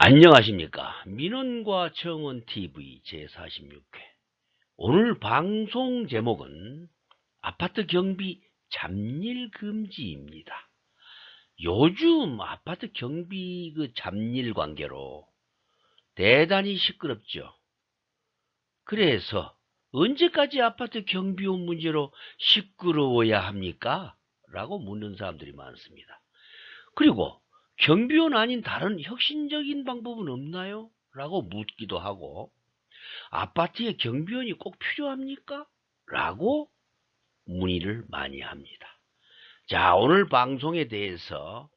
안녕하십니까. 민원과 청원TV 제46회. 오늘 방송 제목은 아파트 경비 잡일 금지입니다. 요즘 아파트 경비 잡일 관계로 대단히 시끄럽죠. 그래서 언제까지 아파트 경비원 문제로 시끄러워야 합니까? 라고 묻는 사람들이 많습니다. 그리고 경비원 아닌 다른 혁신적인 방법은 없나요? 라고 묻기도 하고, 아파트에 경비원이 꼭 필요합니까? 라고 문의를 많이 합니다. 자, 오늘 방송에 대해서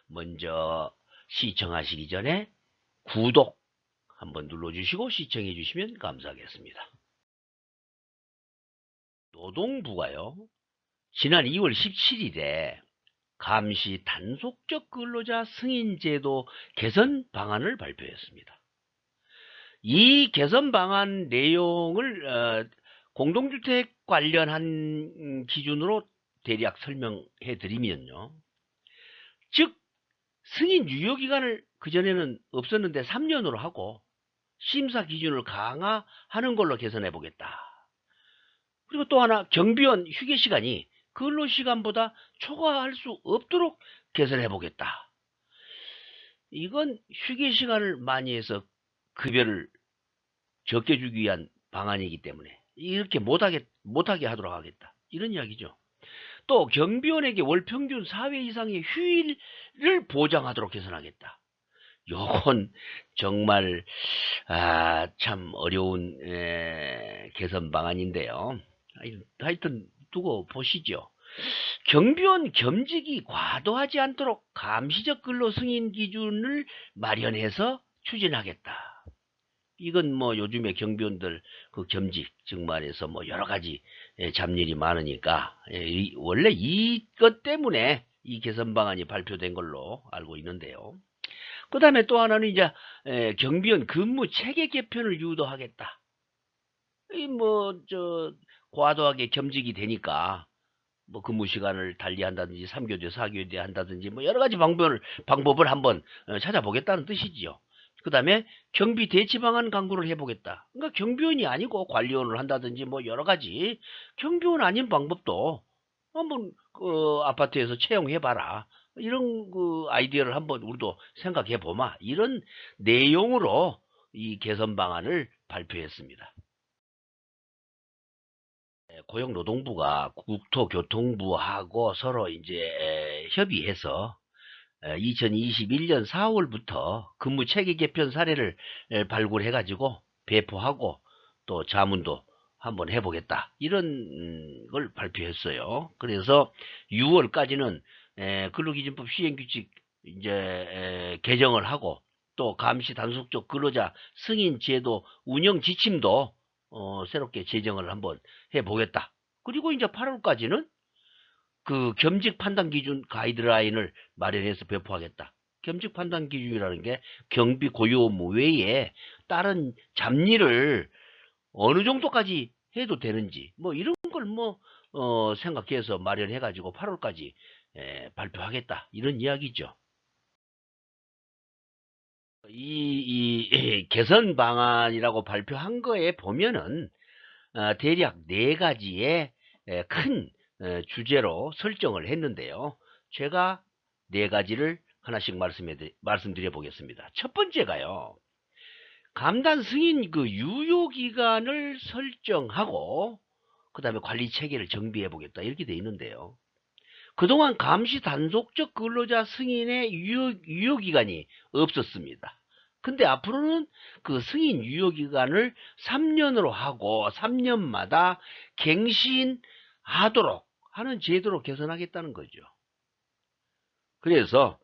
먼저 시청하시기 전에 구독 한번 눌러주시고 시청해 주시면 감사하겠습니다. 노동부가요, 지난 2월 17일에 감시 단속적 근로자 승인 제도 개선 방안을 발표했습니다. 이 개선 방안 내용을 공동주택 관련한 기준으로 대략 설명해 드리면요. 즉 승인 유효기간을 그전에는 없었는데 3년으로 하고 심사 기준을 강화하는 걸로 개선해 보겠다. 그리고 또 하나, 경비원 휴게 시간이 근로시간보다 초과할 수 없도록 개선해 보겠다. 이건 휴게 시간을 많이 해서 급여를 적게 주기 위한 방안이기 때문에 이렇게 못하게 하도록 하겠다. 이런 이야기죠. 또 경비원에게 월 평균 4회 이상의 휴일을 보장하도록 개선하겠다. 요건 정말 참 어려운 개선 방안인데요. 하여튼 두고 보시죠. 경비원 겸직이 과도하지 않도록 감시적 근로 승인 기준을 마련해서 추진하겠다. 이건 뭐 요즘에 경비원들 그 겸직 증말에서 뭐 여러 가지 잡일이 많으니까 원래 이것 때문에 이 개선 방안이 발표된 걸로 알고 있는데요. 그 다음에 또 하나는 이제 경비원 근무 체계 개편을 유도하겠다. 이 뭐 저 과도하게 겸직이 되니까 뭐 근무 시간을 달리한다든지 3교대 4교대 한다든지 뭐 여러 가지 방법을 한번 찾아보겠다는 뜻이지요. 그 다음에 경비 대치 방안 강구를 해보겠다. 그러니까 경비원이 아니고 관리원을 한다든지 뭐 여러 가지 경비원 아닌 방법도 한번 아파트에서 채용해봐라. 이런 아이디어를 한번 우리도 생각해보마. 이런 내용으로 이 개선 방안을 발표했습니다. 고용노동부가 국토교통부하고 서로 이제 협의해서 2021년 4월부터 근무 체계 개편 사례를 발굴해 가지고 배포하고 또 자문도 한번 해보겠다, 이런 걸 발표했어요. 그래서 6월까지는 근로기준법 시행규칙 이제 개정을 하고 또 감시 단속적 근로자 승인 제도 운영 지침도 새롭게 제정을 한번 해보겠다. 그리고 이제 8월까지는 그 겸직 판단 기준 가이드라인을 마련해서 배포하겠다. 겸직 판단 기준이라는 게 경비 고유 업무 외에 다른 잡일을 어느 정도까지 해도 되는지 뭐 이런 걸 생각해서 마련해 가지고 8월까지 발표하겠다, 이런 이야기죠. 이 개선 방안이라고 발표한 거에 보면은 대략 4가지의 큰 주제로 설정을 했는데요. 제가 4가지를 하나씩 말씀드려 보겠습니다. 첫 번째가요, 감단 승인 유효 기간을 설정하고 그 다음에 관리 체계를 정비해 보겠다, 이렇게 돼 있는데요. 그동안 감시 단속적 근로자 승인의 유효 기간이 없었습니다. 근데 앞으로는 그 승인 유효 기간을 3년으로 하고 3년마다 갱신하도록 하는 제도로 개선하겠다는 거죠. 그래서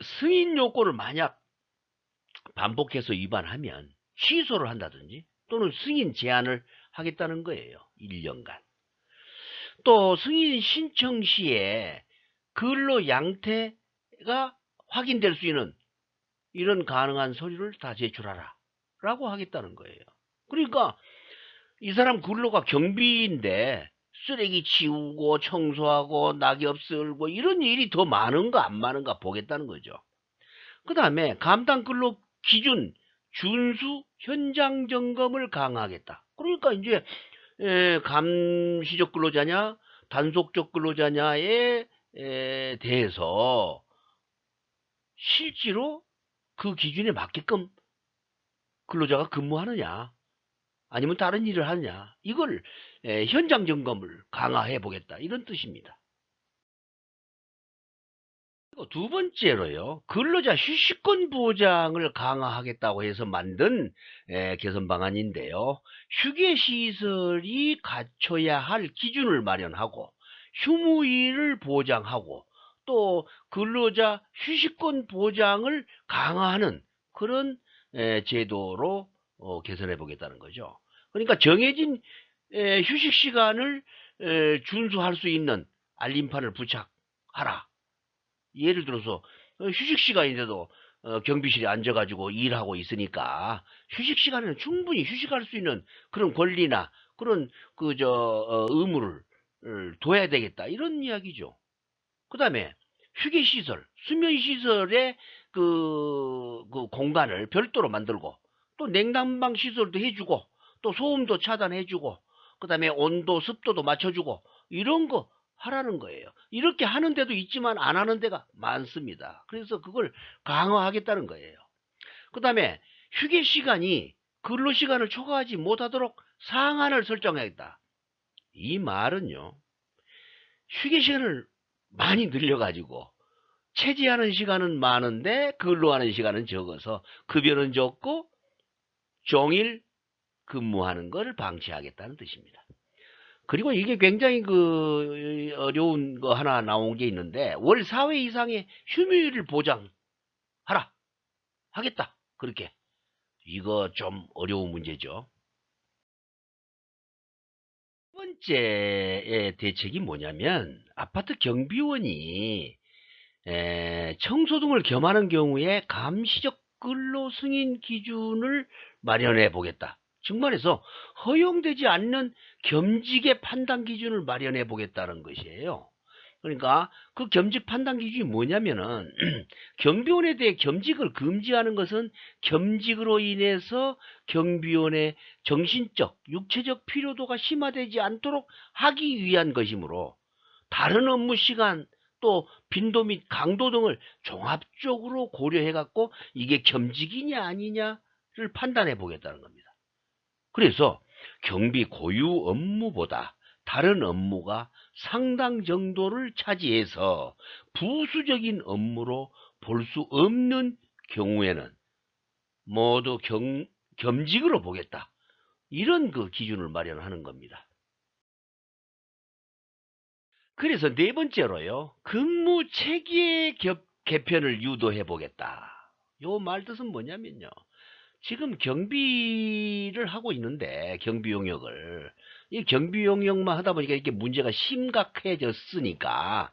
승인 요건을 만약 반복해서 위반하면 취소를 한다든지 또는 승인 제한을 하겠다는 거예요. 1년간. 또 승인 신청 시에 근로 양태가 확인될 수 있는 이런 가능한 서류를 다 제출하라 라고 하겠다는 거예요. 그러니까 이 사람 근로가 경비인데 쓰레기 치우고 청소하고 낙엽 쓸고 이런 일이 더 많은가 안 많은가 보겠다는 거죠. 그 다음에 감당 근로 기준 준수 현장 점검을 강화하겠다. 그러니까 이제 감시적 근로자냐 단속적 근로자냐에 대해서 실제로 그 기준에 맞게끔 근로자가 근무하느냐 아니면 다른 일을 하느냐 이걸 현장 점검을 강화해 보겠다 이런 뜻입니다. 그리고 두 번째로요. 근로자 휴식권 보장을 강화하겠다고 해서 만든 개선 방안인데요. 휴게시설이 갖춰야 할 기준을 마련하고 휴무일을 보장하고 또 근로자 휴식권 보장을 강화하는 그런 제도로 개선해 보겠다는 거죠. 그러니까 정해진 휴식 시간을 준수할 수 있는 알림판을 부착하라. 예를 들어서 휴식 시간인데도 경비실에 앉아가지고 일하고 있으니까 휴식 시간에는 충분히 휴식할 수 있는 그런 권리나 그런 의무를 둬야 되겠다 이런 이야기죠. 그 다음에 휴게시설, 수면시설의 그 공간을 별도로 만들고 또 냉난방 시설도 해주고 또 소음도 차단해주고 그 다음에 온도 습도도 맞춰주고 이런 거 하라는 거예요. 이렇게 하는 데도 있지만 안 하는 데가 많습니다. 그래서 그걸 강화하겠다는 거예요. 그 다음에 휴게 시간이 근로 시간을 초과하지 못하도록 상한을 설정하겠다. 이 말은요. 휴게 시간을 많이 늘려가지고 체지하는 시간은 많은데 근로하는 시간은 적어서 급여는 적고 종일 근무하는 것을 방치하겠다는 뜻입니다. 그리고 이게 굉장히 어려운 거 하나 나온 게 있는데 월 4회 이상의 휴무일을 보장하라 하겠다. 그렇게 이거 좀 어려운 문제죠. 두 번째의 대책이 뭐냐면 아파트 경비원이 청소 등을 겸하는 경우에 감시적 근로 승인 기준을 마련해 보겠다. 즉 말해서 허용되지 않는 겸직의 판단 기준을 마련해 보겠다는 것이에요. 그러니까 그 겸직 판단 기준이 뭐냐면은 경비원에 대해 겸직을 금지하는 것은 겸직으로 인해서 경비원의 정신적, 육체적 피로도가 심화되지 않도록 하기 위한 것이므로 다른 업무 시간 또 빈도 및 강도 등을 종합적으로 고려해 갖고 이게 겸직이냐 아니냐를 판단해 보겠다는 겁니다. 그래서 경비 고유 업무보다 다른 업무가 상당 정도를 차지해서 부수적인 업무로 볼 수 없는 경우에는 모두 겸직으로 보겠다. 이런 그 기준을 마련하는 겁니다. 그래서 네 번째로요. 근무 체계 개편을 유도해 보겠다. 요 말 뜻은 뭐냐면요. 지금 경비를 하고 있는데 경비 용역을 이 경비 용역만 하다 보니까 이렇게 문제가 심각해졌으니까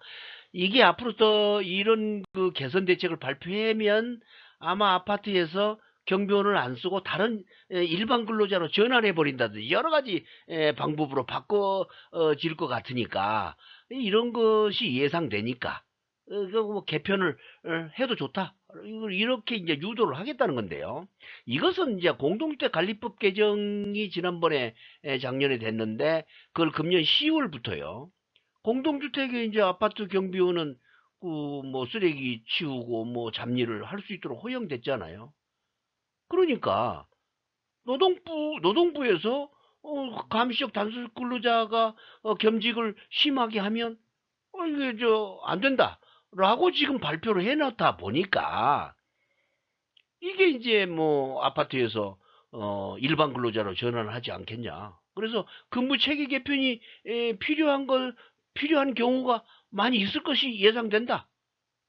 이게 앞으로 더 이런 그 개선 대책을 발표하면 아마 아파트에서 경비원을 안 쓰고 다른 일반 근로자로 전환해 버린다든지 여러 가지 방법으로 바꿔질 것 같으니까 이런 것이 예상되니까 뭐 개편을 해도 좋다. 이걸 이렇게 이제 유도를 하겠다는 건데요. 이것은 이제 공동주택 관리법 개정이 지난번에 작년에 됐는데 그걸 금년 10월부터요. 공동주택에 이제 아파트 경비원은 그 뭐 쓰레기 치우고 뭐 잡일을 할 수 있도록 허용됐잖아요. 그러니까 노동부에서 감시적 단순 근로자가 겸직을 심하게 하면 이게 안 된다라고 지금 발표를 해놨다 보니까 이게 이제 뭐 아파트에서 일반 근로자로 전환을 하지 않겠냐. 그래서 근무 체계 개편이 필요한 경우가 많이 있을 것이 예상된다.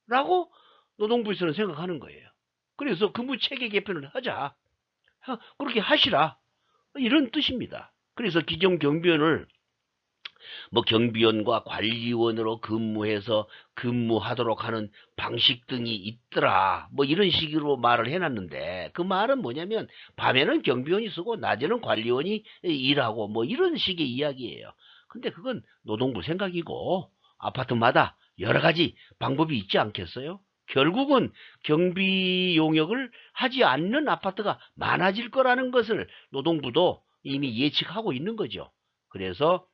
라고 노동부에서는 생각하는 거예요. 그래서 근무 체계 개편을 하자. 그렇게 하시라. 이런 뜻입니다. 그래서 기존 경비원을 뭐 경비원과 관리원으로 근무해서 근무하도록 하는 방식 등이 있더라. 뭐 이런 식으로 말을 해놨는데 그 말은 뭐냐면 밤에는 경비원이 쓰고 낮에는 관리원이 일하고 뭐 이런 식의 이야기예요. 근데 그건 노동부 생각이고 아파트마다 여러 가지 방법이 있지 않겠어요? 결국은 경비 용역을 하지 않는 아파트가 많아질 거라는 것을 노동부도 이미 예측하고 있는 거죠. 그래서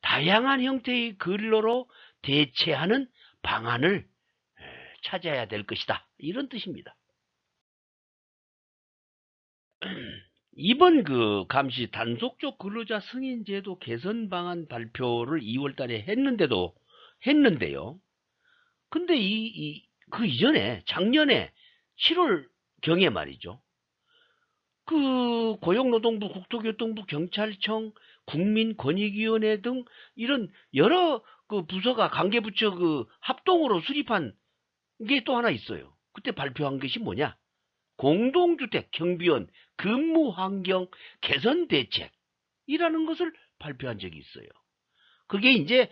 다양한 형태의 근로로 대체하는 방안을 찾아야 될 것이다. 이런 뜻입니다. 이번 그 감시 단속적 근로자 승인제도 개선 방안 발표를 2월 달에 했는데요. 근데 그 이전에 작년에 7월 경에 말이죠. 그 고용노동부, 국토교통부, 경찰청, 국민권익위원회 등 이런 여러 그 부서가 관계부처 그 합동으로 수립한 게 또 하나 있어요. 그때 발표한 것이 뭐냐? 공동주택 경비원 근무 환경 개선 대책이라는 것을 발표한 적이 있어요. 그게 이제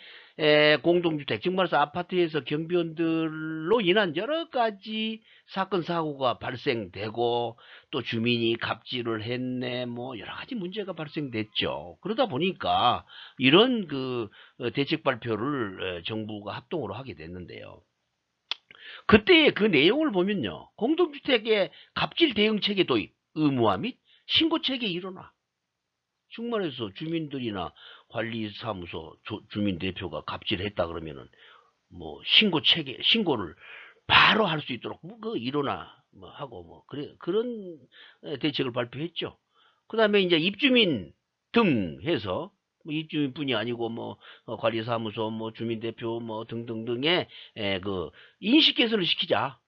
공동주택, 즉 말해서 아파트에서 경비원들로 인한 여러 가지 사건 사고가 발생되고 또 주민이 갑질을 했네, 뭐 여러 가지 문제가 발생됐죠. 그러다 보니까 이런 그 대책 발표를 정부가 합동으로 하게 됐는데요. 그때의 그 내용을 보면요, 공동주택의 갑질 대응 체계 도입 의무화 및 신고 체계 일원화. 즉 말해서 주민들이나 관리사무소 주민 대표가 갑질했다 그러면은 뭐 신고를 바로 할 수 있도록 그 일어나 뭐 하고 뭐 그런 대책을 발표했죠. 그다음에 이제 입주민 등 해서 뭐 입주민뿐이 아니고 뭐 관리사무소 뭐 주민 대표 뭐 등등등의 그 인식 개선을 시키자.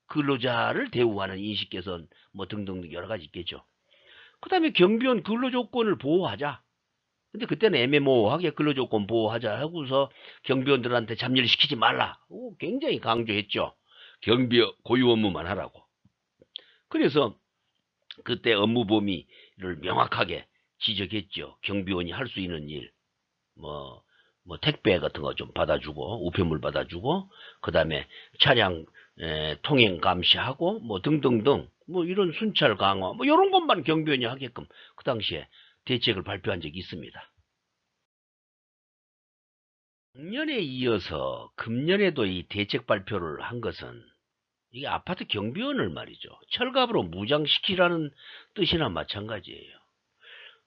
근로자를 대우하는 인식 개선 뭐 등등 여러 가지 있겠죠. 그다음에 경비원 근로 조건을 보호하자. 근데 그때는 애매모호하게 근로조건 보호하자 하고서 경비원들한테 잡일을 시키지 말라. 굉장히 강조했죠. 경비 고유 업무만 하라고. 그래서 그때 업무 범위를 명확하게 지적했죠. 경비원이 할 수 있는 일, 뭐 택배 같은 거 좀 받아주고, 우편물 받아주고, 그 다음에 차량 통행 감시하고, 뭐 등등등, 뭐 이런 순찰 강화, 뭐 이런 것만 경비원이 하게끔 그 당시에 대책을 발표한 적이 있습니다. 작년에 이어서 금년에도 이 대책 발표를 한 것은 이게 아파트 경비원을 말이죠. 철갑으로 무장시키라는 뜻이나 마찬가지예요.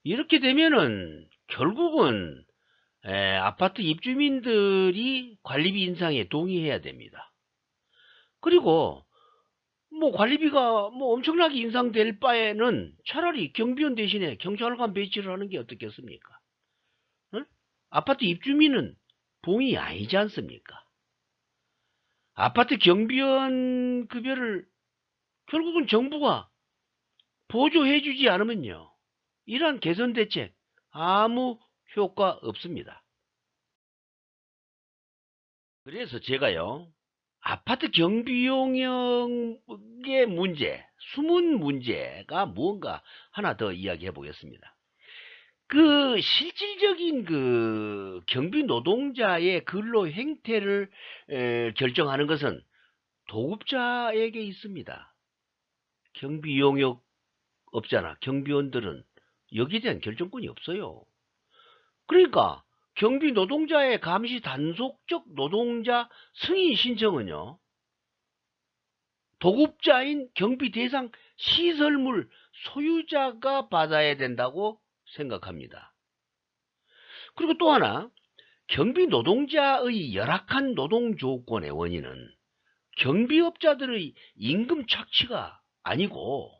이렇게 되면은 결국은 아파트 입주민들이 관리비 인상에 동의해야 됩니다. 그리고 뭐 관리비가 뭐 엄청나게 인상될 바에는 차라리 경비원 대신에 경찰관 배치를 하는 게 어떻겠습니까? 응? 아파트 입주민은 봉이 아니지 않습니까? 아파트 경비원 급여를 결국은 정부가 보조해주지 않으면요, 이러한 개선 대책 아무 효과 없습니다. 그래서 제가요, 아파트 경비용역의 문제, 숨은 문제가 무언가 하나 더 이야기해 보겠습니다. 그 실질적인 그 경비 노동자의 근로 행태를 결정하는 것은 도급자에게 있습니다. 경비 용역 없잖아. 경비원들은 여기에 대한 결정권이 없어요. 그러니까 경비 노동자의 감시 단속적 노동자 승인 신청은요, 도급자인 경비 대상 시설물 소유자가 받아야 된다고 생각합니다. 그리고 또 하나, 경비 노동자의 열악한 노동 조건의 원인은 경비업자들의 임금 착취가 아니고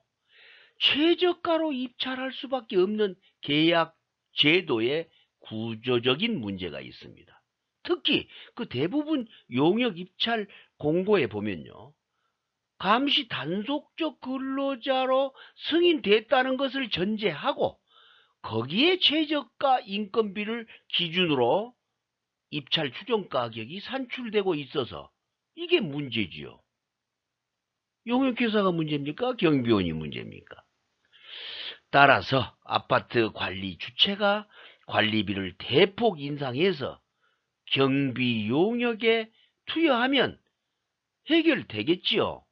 최저가로 입찰할 수밖에 없는 계약 제도의 구조적인 문제가 있습니다. 특히 그 대부분 용역 입찰 공고에 보면요, 감시 단속적 근로자로 승인됐다는 것을 전제하고 거기에 최저가 인건비를 기준으로 입찰 추정 가격이 산출되고 있어서 이게 문제지요. 용역회사가 문제입니까? 경비원이 문제입니까? 따라서 아파트 관리 주체가 관리비를 대폭 인상해서 경비 용역에 투여하면 해결되겠지요.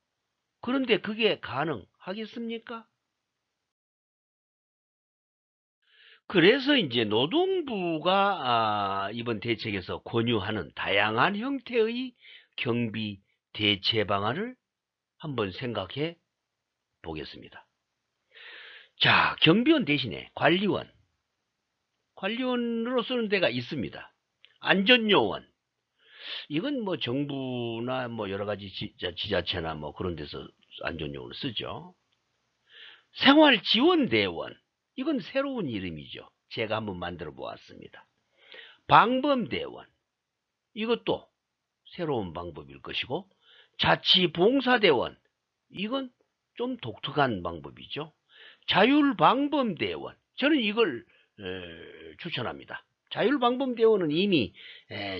그런데 그게 가능하겠습니까? 그래서 이제 노동부가 이번 대책에서 권유하는 다양한 형태의 경비 대체 방안을 한번 생각해 보겠습니다. 자, 경비원 대신에 관리원으로 쓰는 데가 있습니다. 안전요원. 이건 뭐 정부나 뭐 여러 가지 지자체나 뭐 그런 데서 안전요원을 쓰죠. 생활지원대원. 이건 새로운 이름이죠. 제가 한번 만들어 보았습니다. 방범대원. 이것도 새로운 방법일 것이고, 자치봉사대원. 이건 좀 독특한 방법이죠. 자율방범대원. 저는 이걸 추천합니다. 자율방범대원은 이미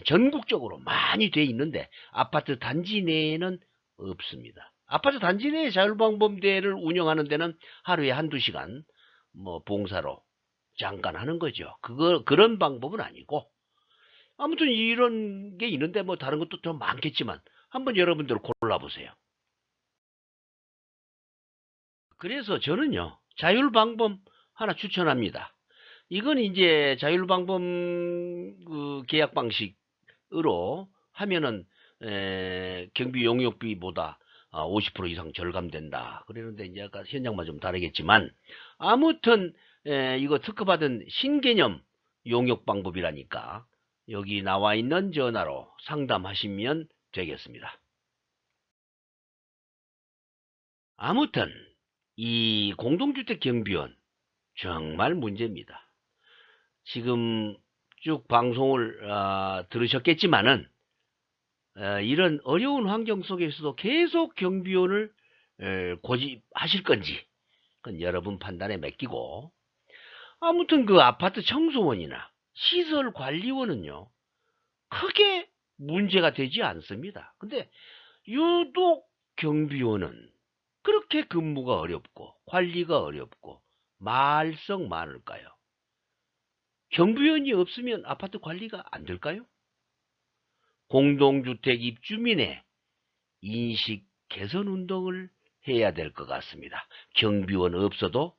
전국적으로 많이 돼 있는데 아파트 단지 내에는 없습니다. 아파트 단지 내에 자율방범대를 운영하는 데는 하루에 한두 시간 뭐 봉사로 잠깐 하는 거죠. 그런 방법은 아니고, 아무튼 이런 게 있는데 뭐 다른 것도 좀 많겠지만 한번 여러분들 골라보세요. 그래서 저는요, 자율방범 하나 추천합니다. 이건 이제 자율방범 그 계약 방식으로 하면은 경비 용역비보다 50% 이상 절감된다. 그러는데 이제 아까 현장만 좀 다르겠지만, 아무튼 이거 특허받은 신개념 용역 방법이라니까 여기 나와 있는 전화로 상담하시면 되겠습니다. 아무튼 이 공동주택 경비원 정말 문제입니다. 지금 쭉 방송을 들으셨겠지만은 이런 어려운 환경 속에서도 계속 경비원을 고집하실 건지 그건 여러분 판단에 맡기고, 아무튼 그 아파트 청소원이나 시설 관리원은요 크게 문제가 되지 않습니다. 근데 유독 경비원은 그렇게 근무가 어렵고 관리가 어렵고 말썽 많을까요? 경비원이 없으면 아파트 관리가 안 될까요? 공동주택 입주민의 인식 개선 운동을 해야 될 것 같습니다. 경비원 없어도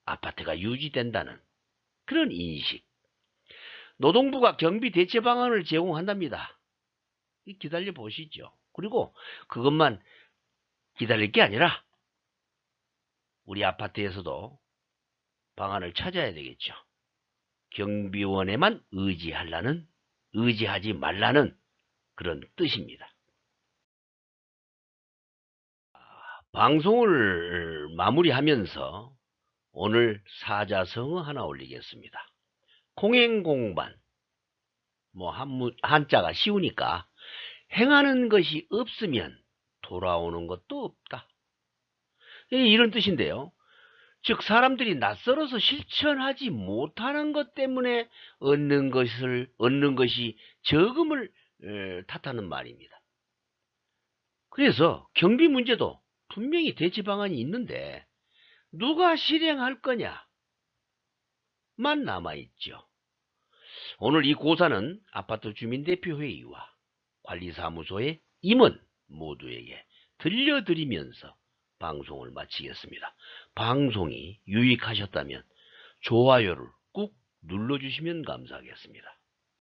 아파트가 유지된다는 그런 인식. 노동부가 경비 대체 방안을 제공한답니다. 기다려 보시죠. 그리고 그것만 기다릴 게 아니라 우리 아파트에서도 방안을 찾아야 되겠죠. 경비원에만 의지하지 말라는 그런 뜻입니다. 방송을 마무리하면서 오늘 사자성어 하나 올리겠습니다. 공행공반. 뭐 한자가 쉬우니까 행하는 것이 없으면 돌아오는 것도 없다. 이런 뜻인데요. 즉 사람들이 낯설어서 실천하지 못하는 것 때문에 얻는 것이 적음을 탓하는 말입니다. 그래서 경비 문제도 분명히 대체 방안이 있는데 누가 실행할 거냐만 남아있죠. 오늘 이 고사는 아파트 주민대표회의와 관리사무소의 임원 모두에게 들려드리면서 방송을 마치겠습니다. 방송이 유익하셨다면 좋아요를 꾹 눌러주시면 감사하겠습니다.